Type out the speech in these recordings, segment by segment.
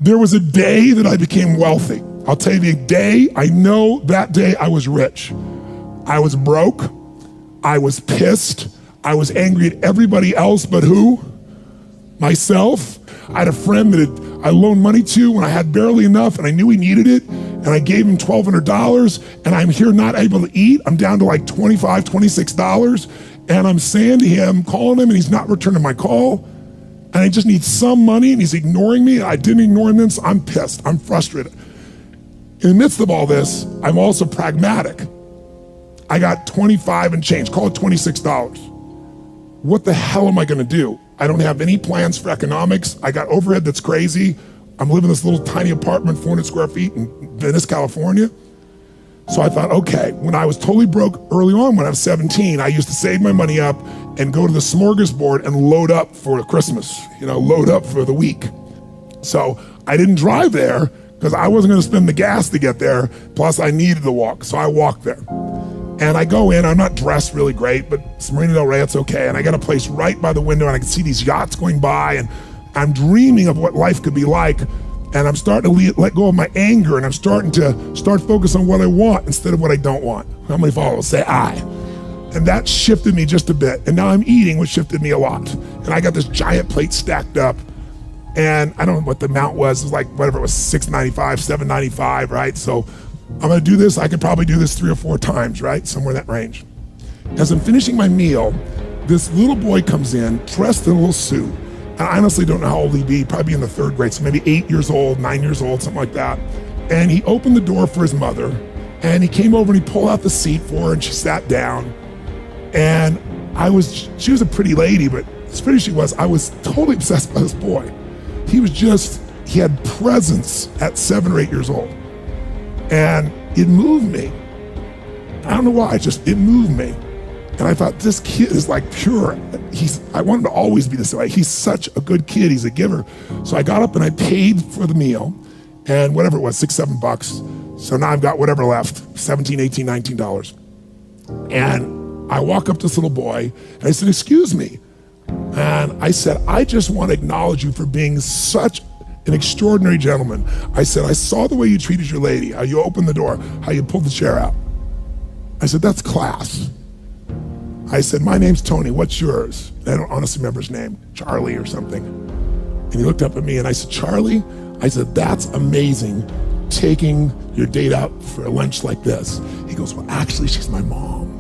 There was a day that I became wealthy. I'll tell you the day, I know that day I was rich. I was broke, I was pissed, I was angry at everybody else but who? Myself. I had a friend that I loaned money to when I had barely enough and I knew he needed it, and I gave him $1,200, and I'm here not able to eat. I'm down to like $25, $26, and I'm saying to him, calling him, and he's not returning my call, and I just need some money, and he's ignoring me. I didn't ignore him then, so I'm pissed, I'm frustrated. In the midst of all this, I'm also pragmatic. I got 25 and change, call it $26. What the hell am I gonna do? I don't have any plans for economics. I got overhead that's crazy. I'm living in this little tiny apartment, 400 square feet in Venice, California. So I thought, okay, when I was totally broke early on, when I was 17, I used to save my money up and go to the smorgasbord and load up for Christmas, load up for the week. So I didn't drive there because I wasn't gonna spend the gas to get there, plus I needed to walk, so I walked there. And I go in, I'm not dressed really great, but it's Marina Del Rey, it's okay. And I got a place right by the window and I can see these yachts going by, and I'm dreaming of what life could be like. And I'm starting to let go of my anger, and I'm starting to focus on what I want instead of what I don't want. How many followers say I? And that shifted me just a bit. And now I'm eating, which shifted me a lot. And I got this giant plate stacked up, and I don't know what the amount was. It was like, whatever it was, $6.95, $7.95, right? So I'm gonna do this, I could probably do this 3 or 4 times, right? Somewhere in that range. As I'm finishing my meal, this little boy comes in, dressed in a little suit. And I honestly don't know how old he'd be, probably in the 3rd grade, so maybe 8 years old, 9 years old, something like that. And he opened the door for his mother, and he came over and he pulled out the seat for her, and she sat down. And she was a pretty lady, but as pretty as she was, I was totally obsessed by this boy. He had presence at 7 or 8 years old. And it moved me. I don't know why, it moved me. And I thought, this kid is like pure. I want him to always be this way. He's such a good kid, he's a giver. So I got up and I paid for the meal, and whatever it was, $6, $7. So now I've got whatever left, $17, $18, $19. And I walk up to this little boy and I said, excuse me. And I said, I just want to acknowledge you for being such an extraordinary gentleman. I said, I saw the way you treated your lady, how you opened the door, how you pulled the chair out. I said, that's class. I said, my name's Tony, what's yours? And I don't honestly remember his name, Charlie or something. And he looked up at me and I said, Charlie? I said, that's amazing, taking your date out for a lunch like this. He goes, well, actually, she's my mom.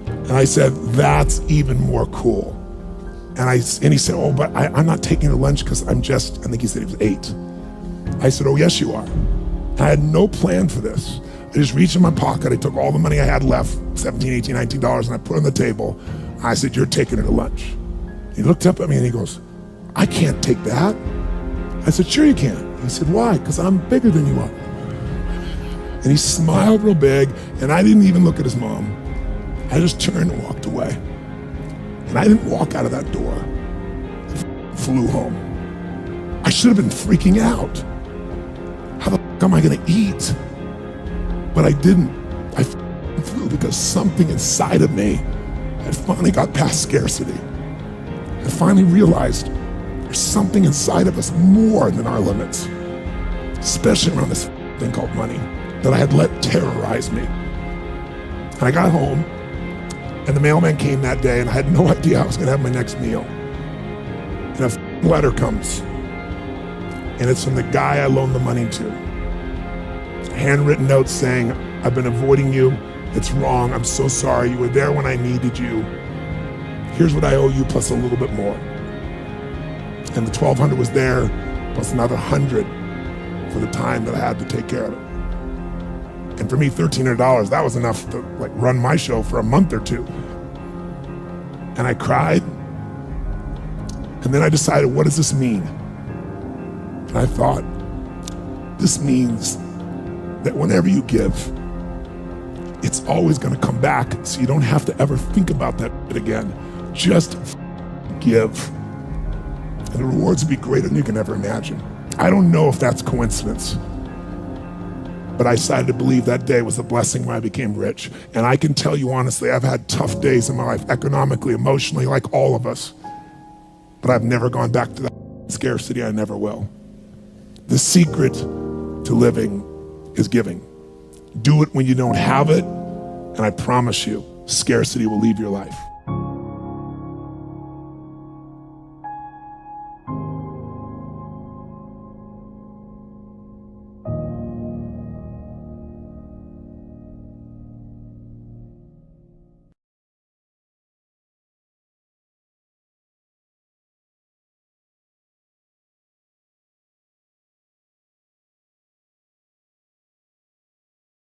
And I said, that's even more cool. And he said, oh, but I'm not taking her lunch because I think he said he was 8. I said, oh, yes, you are. I had no plan for this. I just reached in my pocket, I took all the money I had left, $17, $18, $19, and I put it on the table. I said, you're taking her to lunch. He looked up at me and he goes, I can't take that. I said, sure you can. He said, why? Because I'm bigger than you are. And he smiled real big, and I didn't even look at his mom. I just turned and walked away. And I didn't walk out of that door. I flew home. I should have been freaking out. How the fuck am I gonna eat? But I didn't. I flew because something inside of me had finally got past scarcity. I finally realized there's something inside of us more than our limits, especially around this thing called money that I had let terrorize me. And I got home, and the mailman came that day, and I had no idea I was gonna have my next meal. And a letter comes, and it's from the guy I loaned the money to. A handwritten note saying, I've been avoiding you, it's wrong, I'm so sorry, you were there when I needed you. Here's what I owe you plus a little bit more. And the $1,200 was there, plus another $100 for the time that I had to take care of it. And for me, $1,300, that was enough to run my show for a month or 2. And I cried. And then I decided, what does this mean? And I thought, this means that whenever you give, it's always gonna come back, so you don't have to ever think about that again. Just give. And the rewards will be greater than you can ever imagine. I don't know if that's coincidence, but I decided to believe that day was a blessing when I became rich. And I can tell you honestly, I've had tough days in my life, economically, emotionally, like all of us. But I've never gone back to that Scarcity, I never will. The secret to living is giving. Do it when you don't have it, and I promise you, scarcity will leave your life.